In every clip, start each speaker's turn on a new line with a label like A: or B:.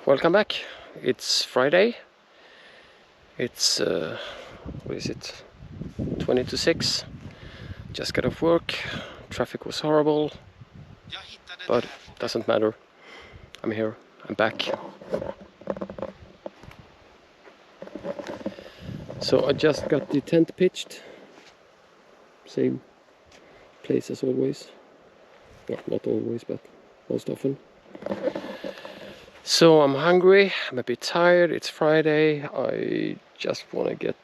A: Welcome back. It's Friday. It's what is it? 20 to 6. Just got off work. Traffic was horrible, but doesn't matter. I'm here. I'm back. So I just got the tent pitched. Same place as always. Well, not always, but most often. So I'm hungry, I'm a bit tired, it's Friday, I just want to get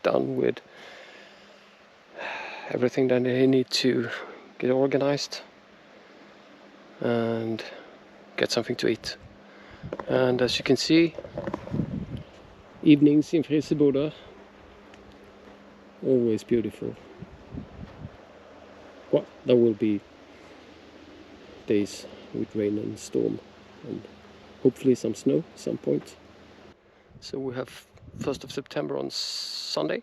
A: done with everything that I need to get organized and get something to eat. And as you can see, evenings in Friseborda, always beautiful. Well, there will be days with rain and storm and hopefully some snow at some point. So we have 1st of September on Sunday.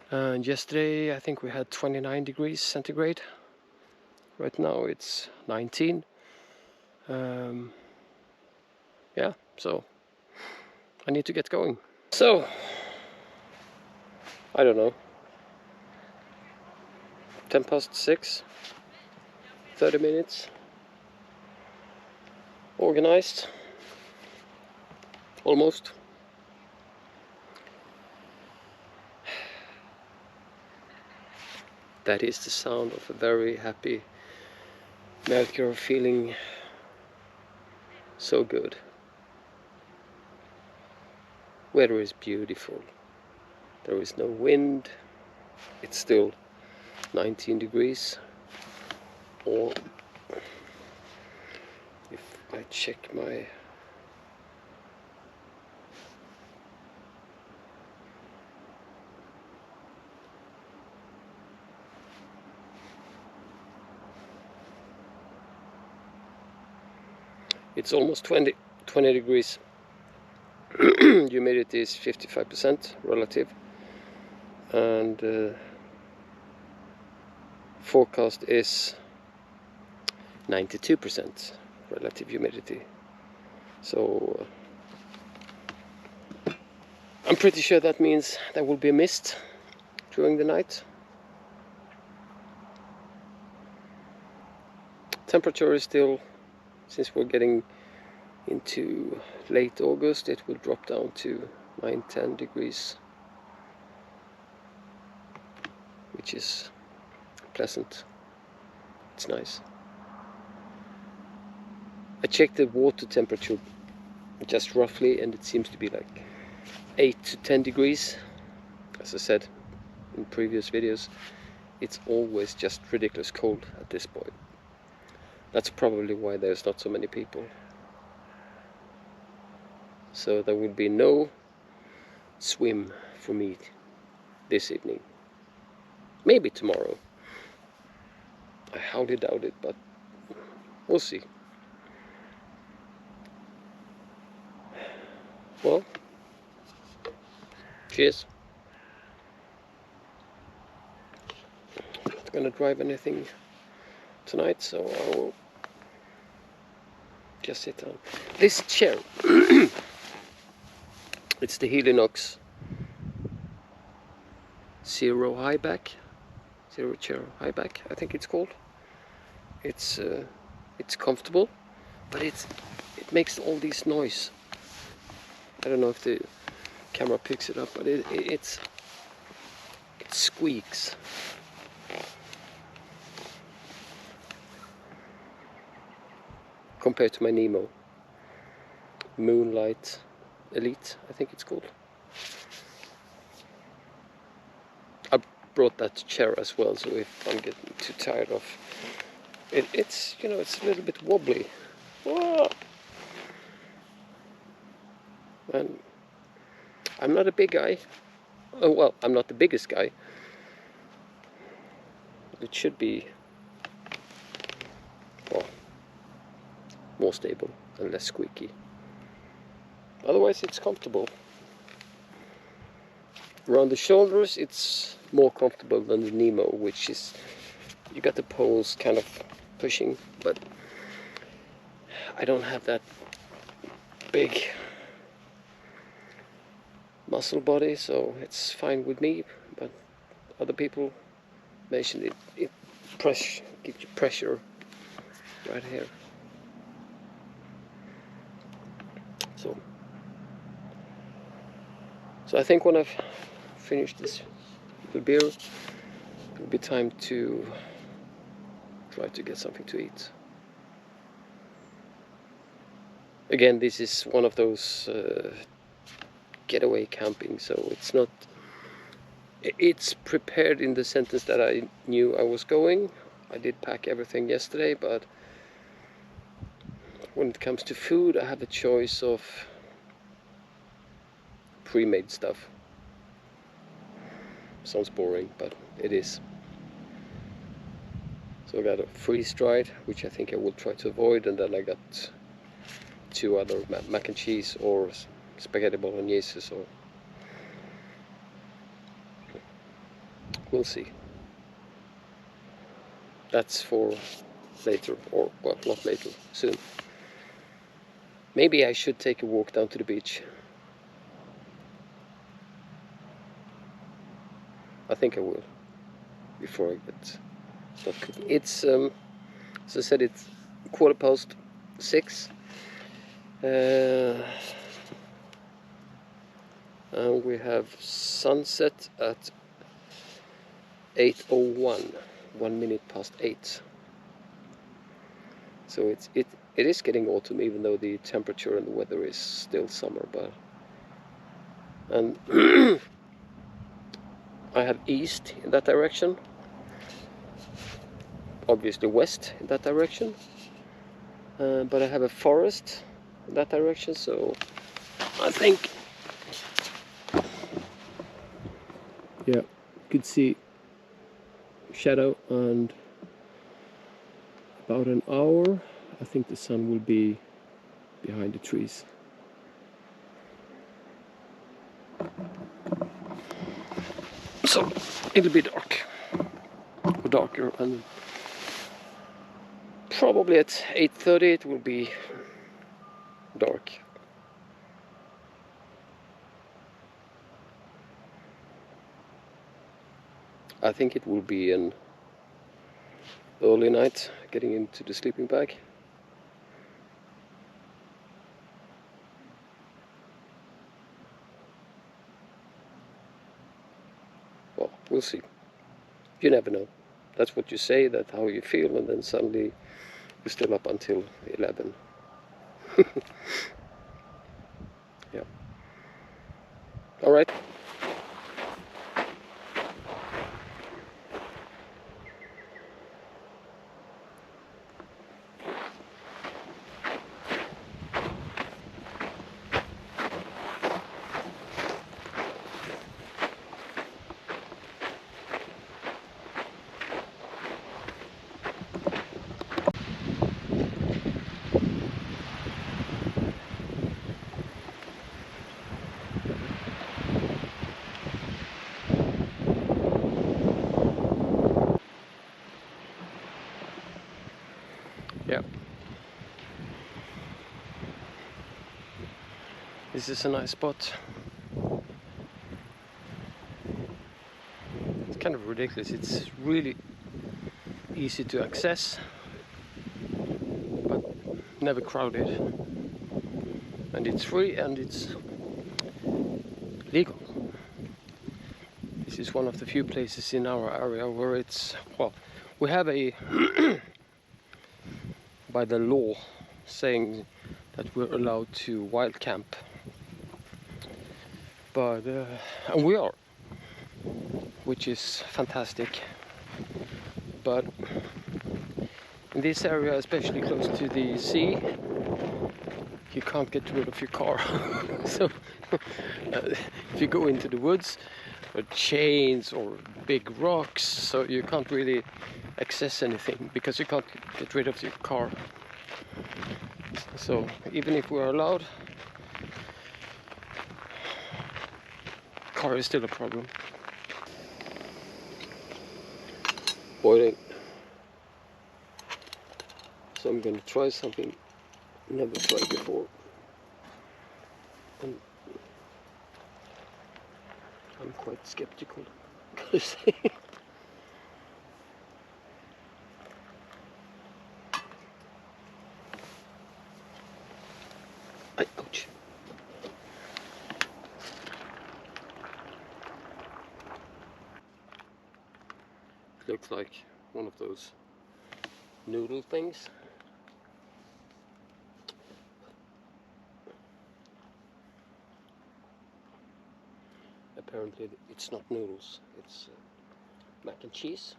A: And yesterday I think we had 29 degrees centigrade. Right now it's 19. Yeah, so I need to get going. So, I don't know, 10 past 6, 30 minutes. Organized, almost. That is the sound of a very happy milker feeling so good. Weather is beautiful. There is no wind. It's still 19 degrees. Or if I check my it's almost 20 degrees. Humidity is 55% relative, and forecast is 92% relative humidity. So I'm pretty sure that means there will be a mist during the night. Temperature is still, since we're getting into late August, it will drop down to 9-10 degrees, which is pleasant. It's nice. I checked the water temperature just roughly, and it seems to be like 8 to 10 degrees. As I said in previous videos, it's always just ridiculous cold at this point. That's probably why there's not so many people. So there will be no swim for me this evening. Maybe tomorrow. I highly doubt it, but we'll see. Well, cheers. Not gonna drive anything tonight, so I will just sit down. This chair, it's the Helinox Zero Chair High Back, I think it's called. It's comfortable, but it makes all this noise. I don't know if the camera picks it up, but it squeaks. Compared to my Nemo Moonlight Elite, I think it's called. I brought that chair as well, so if I'm getting too tired of it, it's, you know, it's a little bit wobbly. Whoa. And I'm not a big guy. Oh, well, I'm not the biggest guy. It should be, well, more stable and less squeaky. Otherwise it's comfortable. Around the shoulders it's more comfortable than the Nemo, which is, you got the poles kind of pushing, but I don't have that big muscle body, so it's fine with me, but other people mention it gives you pressure right here. So I think when I've finished this little beer, it'll be time to try to get something to eat. Again, this is one of those getaway camping, so it's prepared in the sentence that I knew I was going. I did pack everything yesterday, but when it comes to food, I have a choice of pre-made stuff. Sounds boring, but it is. So I got a freeze-dried, which I think I will try to avoid, and then I got 2 other mac and cheese or spaghetti bolognese, so we'll see. That's for later, or well, not later, soon. Maybe I should take a walk down to the beach. I think I will, before I start cooking. It's, as I said, it's 6:15. And we have sunset at 8:01, 1 minute past 8. So it is getting autumn, even though the temperature and the weather is still summer. But and I have east in that direction, obviously west in that direction, but I have a forest in that direction, so I think, yeah, you could see shadow, and about an hour I think the sun will be behind the trees. So it'll be dark, or darker, and probably at 8:30 it will be dark. I think it will be an early night, getting into the sleeping bag. Well, we'll see. You never know. That's what you say, that's how you feel, and then suddenly you're still up until 11. Yeah. All right. Yeah. This is a nice spot. It's kind of ridiculous. It's really easy to access, but never crowded. And it's free and it's legal. This is one of the few places in our area where it's, well, we have a by the law saying that we're allowed to wild camp, but and we are, which is fantastic. But in this area, especially close to the sea, you can't get rid of your car. So if you go into the woods, or chains or big rocks, so you can't really access anything because you can't get rid of your car. So even if we're allowed, car is still a problem. Boiling. So I'm going to try something never tried before. And I'm quite skeptical, gotta say. Ouch. It looks like one of those noodle things. Apparently it's not noodles, it's mac and cheese.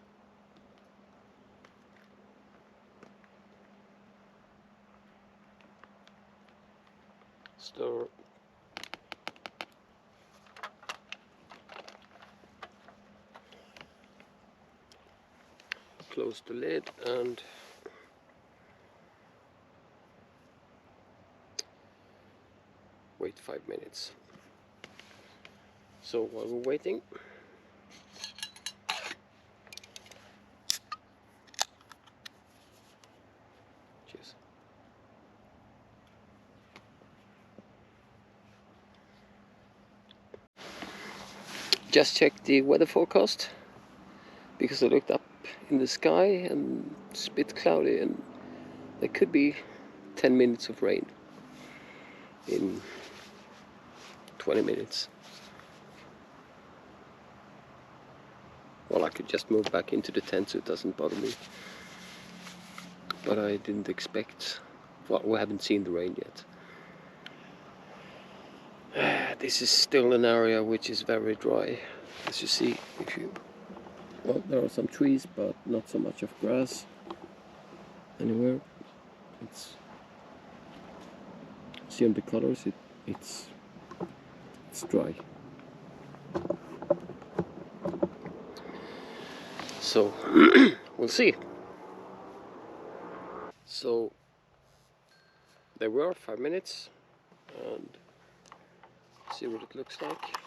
A: Stir. Close the lid and wait 5 minutes. So while we're waiting, cheers. Just checked the weather forecast because I looked up in the sky and it's a bit cloudy and there could be 10 minutes of rain in 20 minutes. Well, I could just move back into the tent so it doesn't bother me. But I didn't expect, well, we haven't seen the rain yet. This is still an area which is very dry, as you see. Well, there are some trees, but not so much of grass anywhere. See on the colors, it's dry. So we'll see. So there were 5 minutes, and see what it looks like.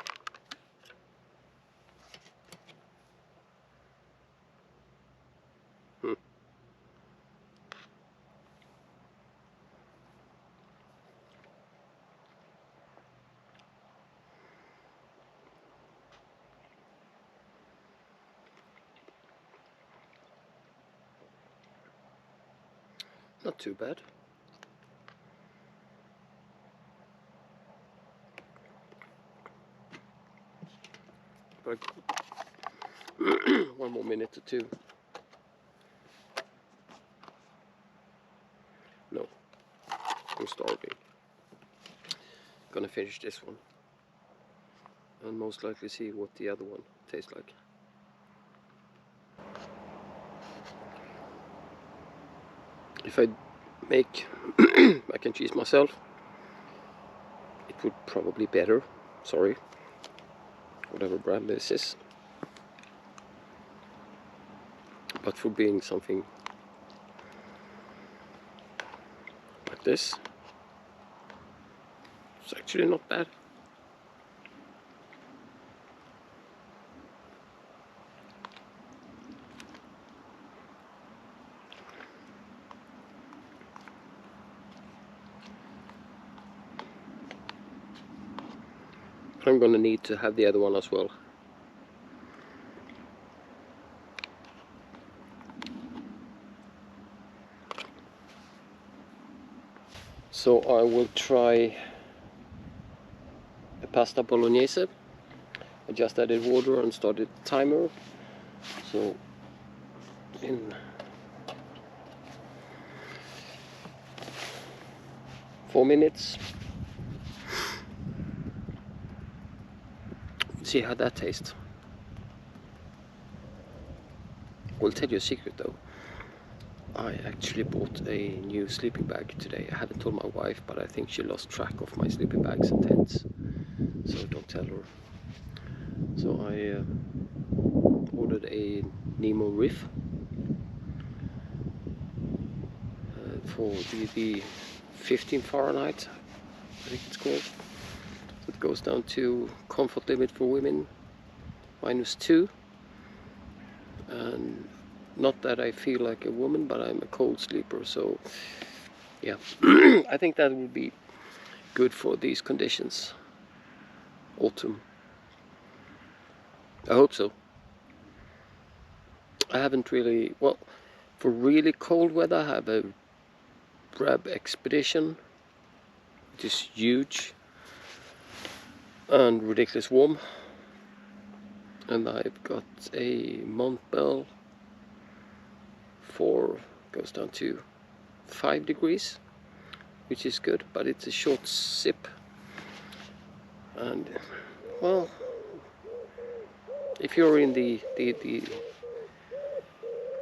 A: Not too bad. But one more minute or two. No, I'm starving. Gonna finish this one and most likely see what the other one tastes like. If I make mac and cheese myself, it would probably be better. Sorry, whatever brand this is. But for being something like this, it's actually not bad. I'm gonna need to have the other one as well. So I will try a pasta bolognese. I just added water and started the timer. So in 4 minutes, see how that tastes. I'll tell you a secret though. I actually bought a new sleeping bag today. I haven't told my wife, but I think she lost track of my sleeping bags and tents. So don't tell her. So I ordered a Nemo Riff for the 15 Fahrenheit, I think it's called. So it goes down to comfort limit for women, -2. And not that I feel like a woman, but I'm a cold sleeper, so yeah. I think that would be good for these conditions. Autumn. I hope so. I haven't really, well, for really cold weather I have a Brab Expedition, which is huge and ridiculous warm. And I've got a Montbell goes down to 5 degrees, which is good, but it's a short sip. And well, if you're in the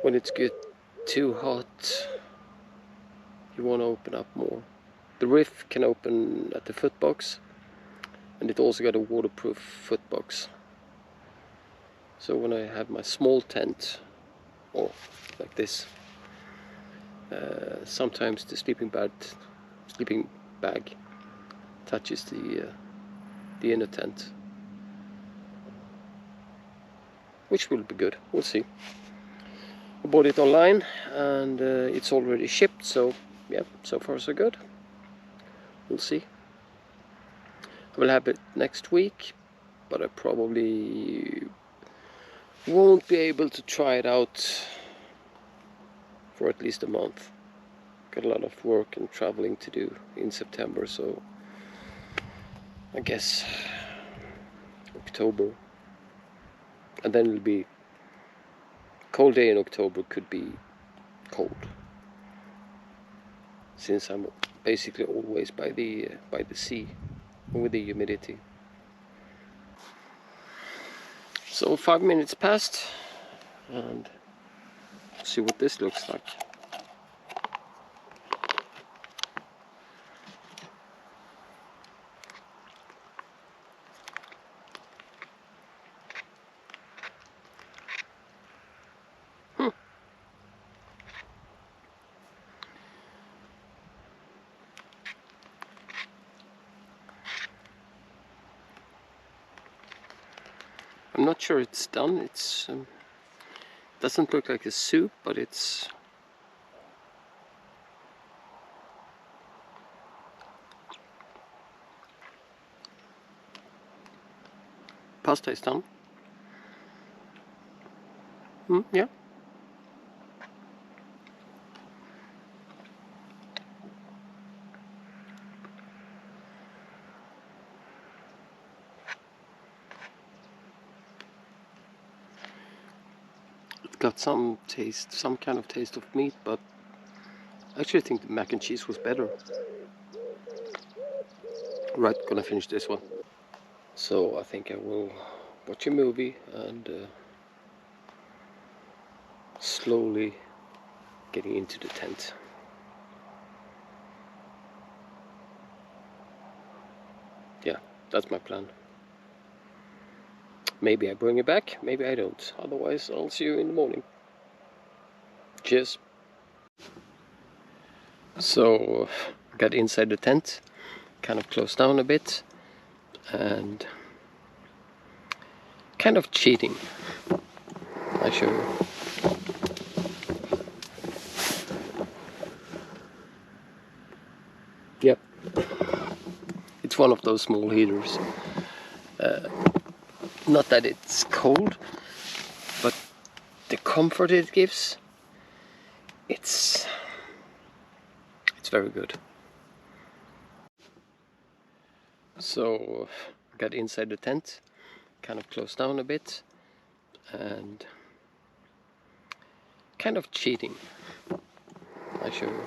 A: when it's get too hot, you want to open up more. The Riff can open at the footbox, and it also got a waterproof footbox. So when I have my small tent, or like this, sometimes the sleeping bag touches the inner tent, which will be good. We'll see. I bought it online and it's already shipped, so yeah, so far so good. We'll see. I will have it next week, but I probably won't be able to try it out for at least a month. Got a lot of work and traveling to do in September, so I guess October. And then it'll be cold day in October, could be cold, since I'm basically always by the sea with the humidity. So 5 minutes passed, and see what this looks like. I'm not sure it's done. It's doesn't look like a soup, but it's pasta is done. Yeah. Got some taste, some kind of taste of meat, but I actually think the mac and cheese was better. Right, gonna finish this one. So I think I will watch a movie and slowly getting into the tent. Yeah, that's my plan. Maybe I bring it back, maybe I don't. Otherwise, I'll see you in the morning. Cheers. So, got inside the tent, kind of closed down a bit, and kind of cheating. I show you. Yep. It's one of those small heaters. Not that it's cold, but the comfort it gives, it's very good. So got inside the tent, kind of closed down a bit, and kind of cheating. I show you.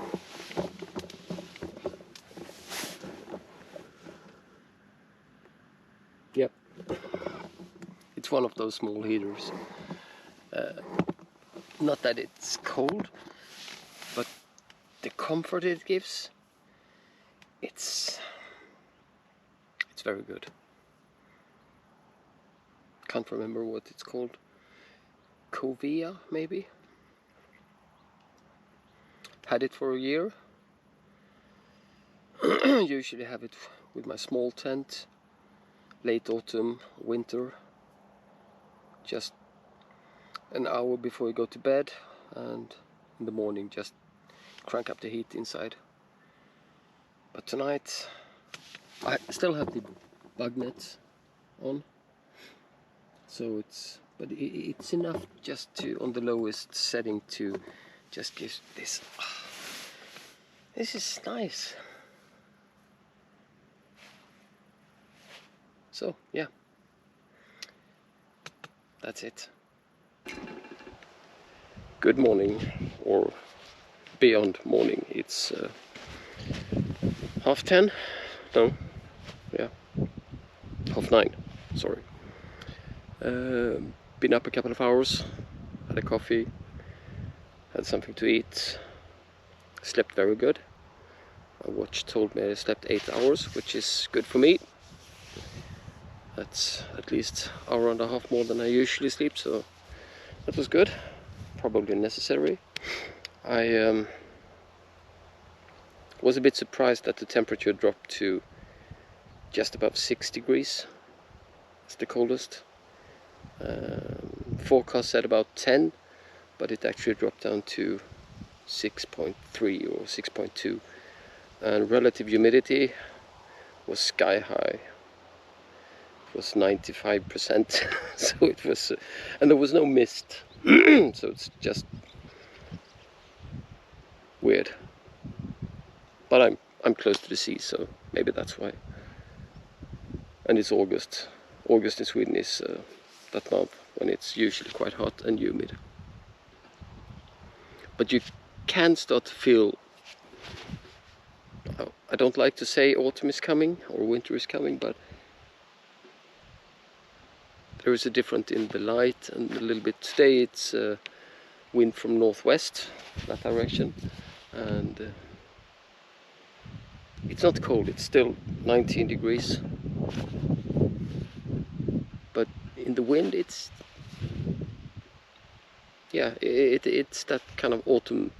A: Yep. It's one of those small heaters. Not that it's cold, but the comfort it gives, it's very good. Can't remember what it's called. Covia, maybe? Had it for a year. Usually have it with my small tent, late autumn, winter. Just an hour before you go to bed, and in the morning just crank up the heat inside. But tonight I still have the bug nets on, so it's enough just to, on the lowest setting, to just give this. This is nice. So yeah, that's it. Good morning, or beyond morning. It's 10:30. No, yeah, 9:30. Sorry. Been up a couple of hours. Had a coffee. Had something to eat. Slept very good. My watch told me I slept 8 hours, which is good for me. That's at least an hour and a half more than I usually sleep, so that was good. Probably necessary. I was a bit surprised that the temperature dropped to just above 6 degrees. It's the coldest. Forecast said about 10, but it actually dropped down to 6.3 or 6.2, and relative humidity was sky high. It was 95%. So it was, and there was no mist. So it's just weird. But I'm close to the sea, so maybe that's why. And it's August. August in Sweden is that month when it's usually quite hot and humid. But you can start to feel, I don't like to say autumn is coming or winter is coming, but there is a difference in the light and a little bit. Today it's wind from northwest, that direction, and it's not cold, it's still 19 degrees. But in the wind it's, yeah, it's that kind of autumn.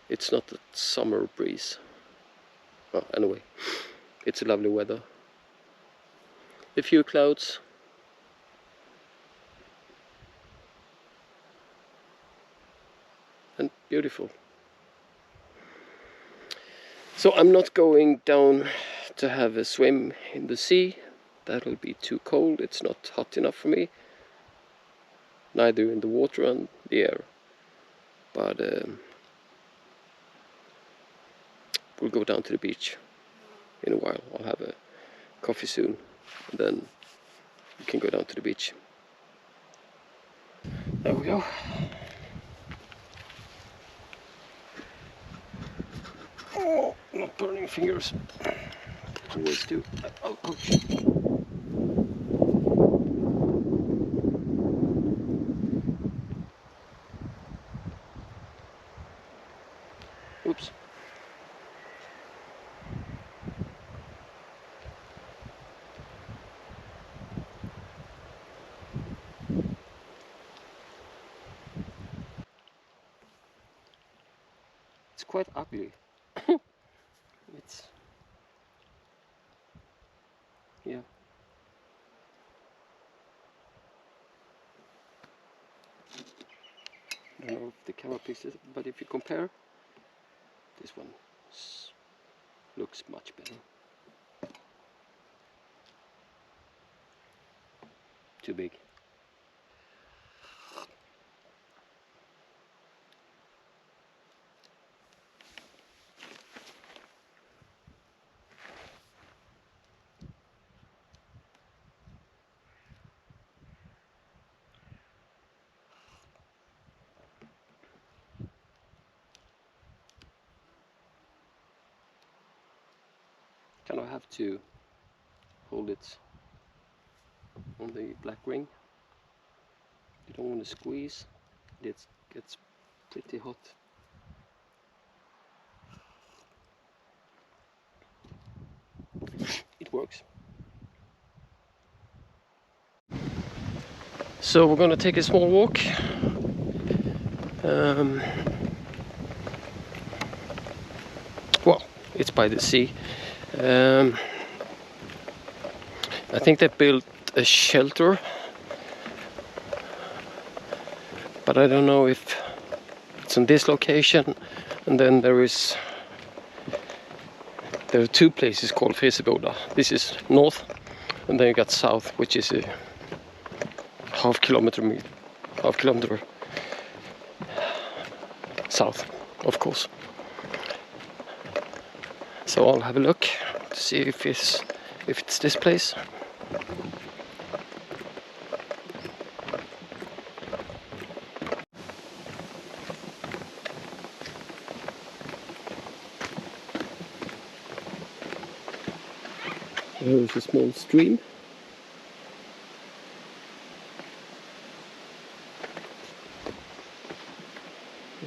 A: It's not a summer breeze. Well, anyway, it's a lovely weather. A few clouds. And beautiful. So I'm not going down to have a swim in the sea. That'll be too cold. It's not hot enough for me. Neither in the water and the air. But we'll go down to the beach in a while. I'll have a coffee soon, and then we can go down to the beach. There we go. Oh, not burning fingers. Always do. Oh. Oops. It's quite ugly. It's, yeah. I don't know if the camera picks it, but if you compare, this one looks much better. Too big. Kind of have to hold it on the black ring. You don't want to squeeze. It gets pretty hot. It works. So we're gonna take a small walk. Well, it's by the sea. I think they built a shelter, but I don't know if it's on this location. And then there There are two places called Friseboda. This is north, and then you got south, which is a half kilometer south, of course. So I'll have a look to see if it's this place. There is a small stream.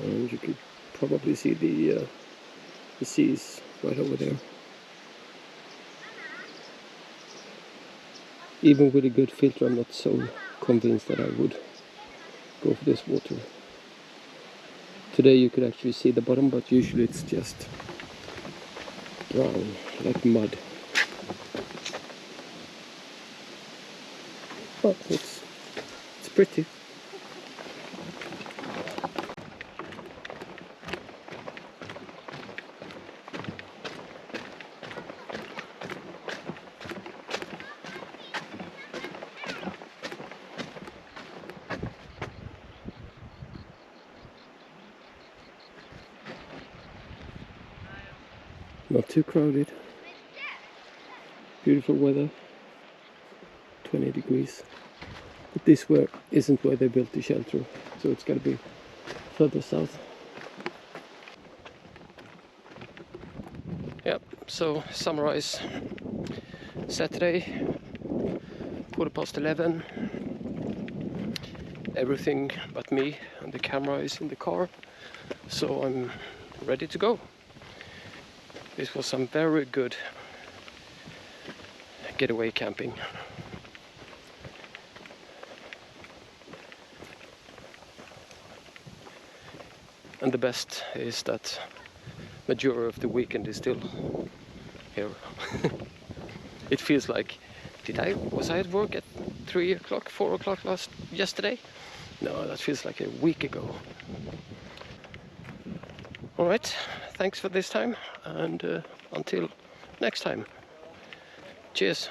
A: And you could probably see the seas right over there. Even with a good filter, I'm not so convinced that I would go for this water. Today you could actually see the bottom, but usually it's just brown, like mud. But it's pretty. Not too crowded. Beautiful weather. 20 degrees. But this isn't where they built the shelter, so it's got to be further south. Yep, so summarize. Saturday, 11:15. Everything but me and the camera is in the car, so I'm ready to go. This was some very good getaway camping. And the best is that majority of the weekend is still here. It feels like, was I at work at 3 o'clock, 4 o'clock yesterday? No, that feels like a week ago. Alright, thanks for this time, and until next time. Cheers.